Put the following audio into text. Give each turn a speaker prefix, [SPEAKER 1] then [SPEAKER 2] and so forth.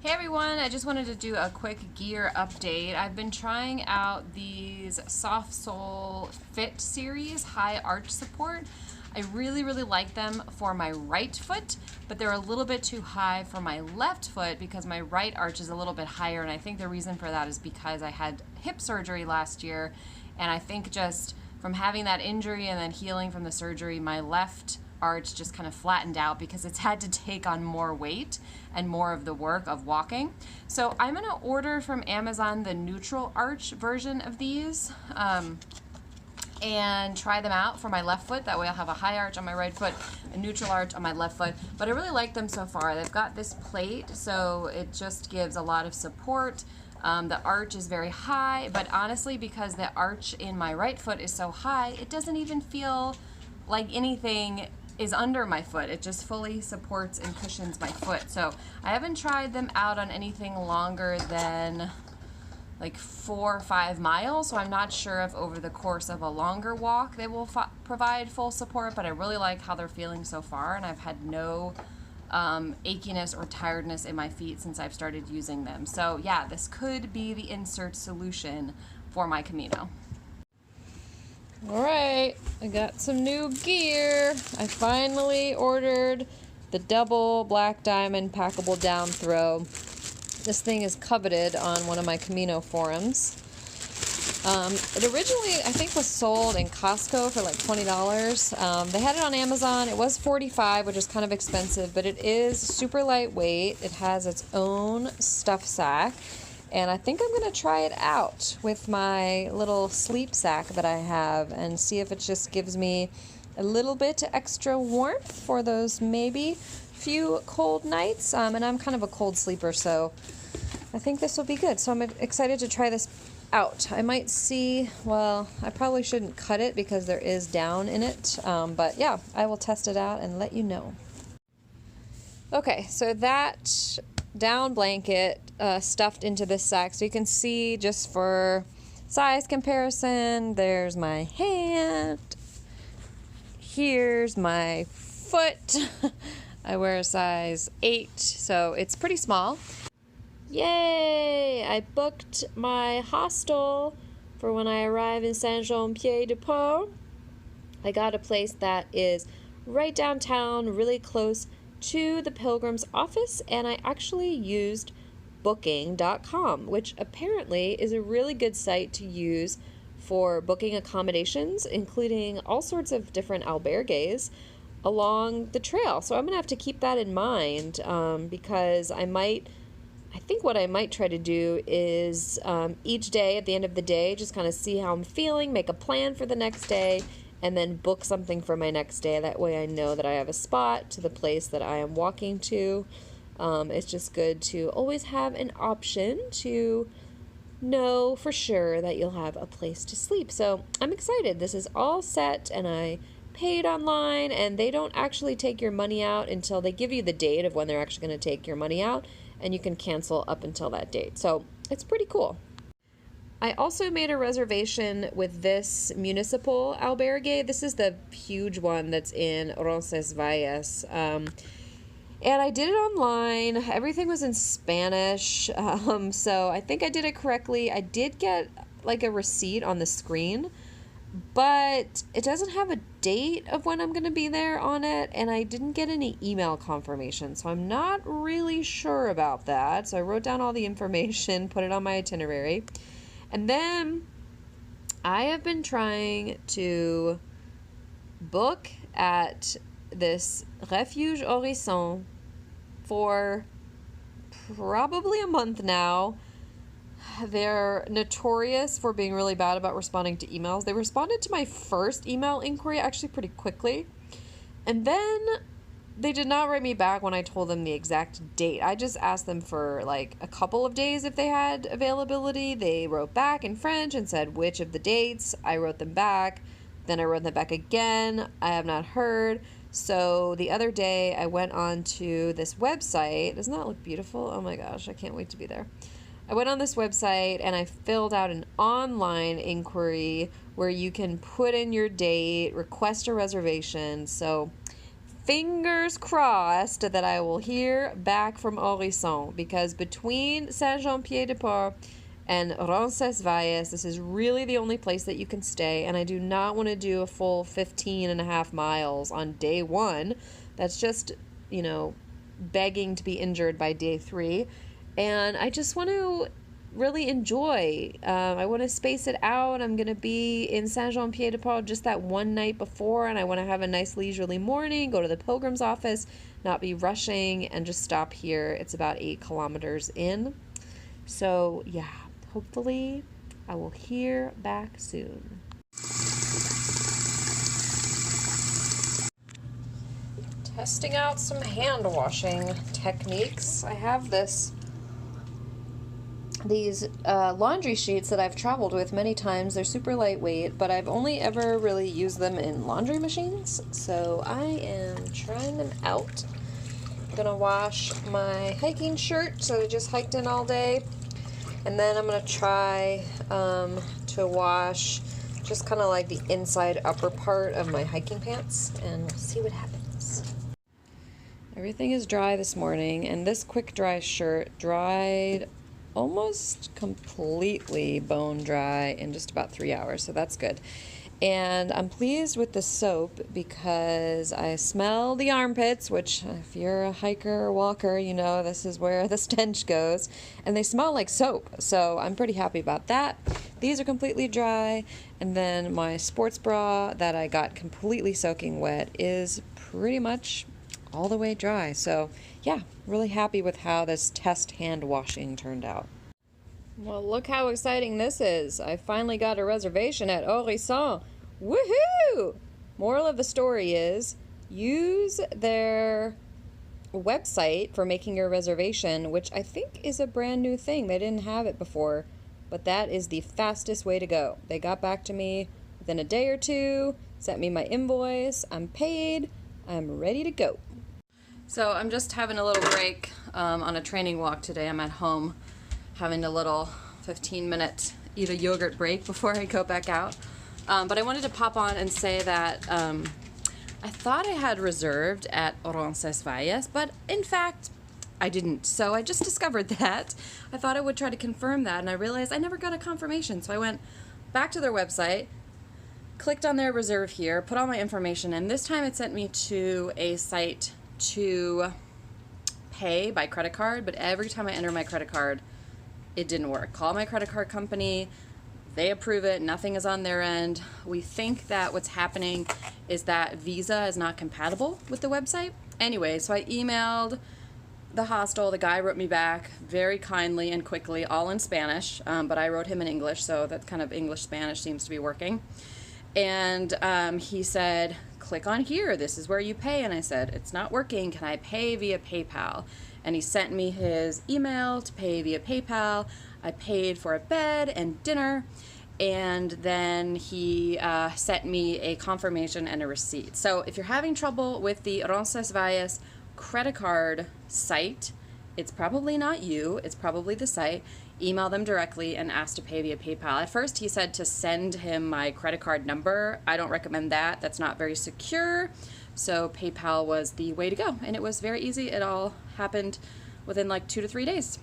[SPEAKER 1] Hey everyone, I just wanted to do a quick gear update. I've been trying out these soft sole fit series, high arch support. I really like them for my right foot, but they're a little bit too high for my left foot because my right arch is a little bit higher, and I think the reason for that is because I had hip surgery last year, and I think just from having that injury and then healing from the surgery, my left arch just kind of flattened out because it's had to take on more weight and more of the work of walking. So I'm going to order from Amazon the neutral arch version of these and try them out for my left foot. That way I'll have a high arch on my right foot, a neutral arch on my left foot. But I really like them so far. They've got this plate, so it just gives a lot of support. The arch is very high, but honestly, because the arch in my right foot is so high, it doesn't even feel like anything is under my foot. It just fully supports and cushions my foot. So I haven't tried them out on anything longer than like 4 or 5 miles, so I'm not sure if over the course of a longer walk they will provide full support, but I really like how they're feeling so far, and I've had no achiness or tiredness in my feet since I've started using them. So yeah, this could be the insert solution for my Camino. Alright, I got some new gear. I finally ordered the double black diamond packable down throw. This thing is coveted on one of my Camino forums. It originally, I think, was sold in Costco for like $20. They had it on Amazon. It was $45, which is kind of expensive, but it is super lightweight. It has its own stuff sack. And I think I'm going to try it out with my little sleep sack that I have and see if it just gives me a little bit extra warmth for those maybe few cold nights. And I'm kind of a cold sleeper, so I think this will be good. So I'm excited to try this out. I might see, well, I probably shouldn't cut it because there is down in it. But yeah, I will test it out and let you know. Okay, so that down blanket stuffed into this sack, so you can see just for size comparison, there's my hand, here's my foot. I wear a size 8, so it's pretty small. Yay! I booked my hostel for when I arrive in Saint-Jean-Pied-de-Port. I got a place that is right downtown, really close to the Pilgrim's office, and I actually used booking.com, which apparently is a really good site to use for booking accommodations, including all sorts of different albergues along the trail. So I'm gonna have to keep that in mind because I think what I might try to do is each day at the end of the day just kind of see how I'm feeling, make a plan for the next day, and then book something for my next day. That way I know that I have a spot to the place that I am walking to. It's just good to always have an option to know for sure that you'll have a place to sleep. So I'm excited. This is all set, and I paid online, and they don't actually take your money out until they give you the date of when they're actually going to take your money out, and you can cancel up until that date. So it's pretty cool. I also made a reservation with this municipal albergue. This is the huge one that's in Roncesvalles. And I did it online. Everything was in Spanish. So I think I did it correctly. I did get like a receipt on the screen, but it doesn't have a date of when I'm going to be there on it, and I didn't get any email confirmation, so I'm not really sure about that. So I wrote down all the information, put it on my itinerary, and then I have been trying to book at this Refuge Horizon for probably a month now. They're notorious for being really bad about responding to emails. They responded to my first email inquiry actually pretty quickly, and then they did not write me back when I told them the exact date. I just asked them for like a couple of days if they had availability. They wrote back in French and said which of the dates. I wrote them back. Then I wrote them back again. I have not heard. So the other day I went on to this website. Doesn't that look beautiful? Oh my gosh, I can't wait to be there. I went on this website and I filled out an online inquiry where you can put in your date, request a reservation. So fingers crossed that I will hear back from Horizon, because between Saint-Jean-Pied-de-Port and Roncesvalles, this is really the only place that you can stay, and I do not want to do a full 15.5 miles on day one. That's just, you know, begging to be injured by day 3, and I just want to really enjoy. I want to space it out. I'm going to be in Saint-Jean-Pied-de-Port just that one night before, and I want to have a nice leisurely morning, go to the pilgrim's office, not be rushing, and just stop here. It's about 8 kilometers in. So yeah, hopefully I will hear back soon. Testing out some hand washing techniques. I have these laundry sheets that I've traveled with many times. They're super lightweight, but I've only ever really used them in laundry machines, so I am trying them out. I'm gonna wash my hiking shirt, so I just hiked in all day, and then I'm gonna try to wash just kind of like the inside upper part of my hiking pants, and we'll see what happens. Everything is dry this morning, and this quick dry shirt dried almost completely bone dry in just about 3 hours, so that's good. And I'm pleased with the soap because I smell the armpits, which if you're a hiker or walker, you know this is where the stench goes, and they smell like soap, so I'm pretty happy about that. These are completely dry, and then my sports bra that I got completely soaking wet is pretty much all the way dry. So yeah, really happy with how this test hand washing turned out. Well, look how exciting this is. I finally got a reservation at Horizon. Woohoo! Moral of the story is, use their website for making your reservation, which I think is a brand new thing. They didn't have it before, but that is the fastest way to go. They got back to me within a day or two, sent me my invoice, I'm paid, I'm ready to go. So I'm just having a little break on a training walk today. I'm at home having a little 15-minute eat a yogurt break before I go back out. But I wanted to pop on and say that I thought I had reserved at Roncesvalles, but in fact I didn't. So I just discovered that. I thought I would try to confirm that, and I realized I never got a confirmation. So I went back to their website, clicked on their reserve here, put all my information in. This time it sent me to a site to pay by credit card, but every time I enter my credit card, it didn't work. Call my credit card company, they approve it, nothing is on their end. We think that what's happening is that Visa is not compatible with the website. Anyway, so I emailed the hostel. The guy wrote me back very kindly and quickly, all in Spanish, but I wrote him in English, so that kind of English-Spanish seems to be working. And he said, click on here, this is where you pay. And I said, it's not working, can I pay via PayPal? And he sent me his email to pay via PayPal. I paid for a bed and dinner, and then he sent me a confirmation and a receipt. So if you're having trouble with the Roncesvalles credit card site, it's probably not you, it's probably the site. Email them directly and ask to pay via PayPal. At first he said to send him my credit card number. I don't recommend that. That's not very secure. So PayPal was the way to go, and it was very easy. It all happened within like 2 to 3 days.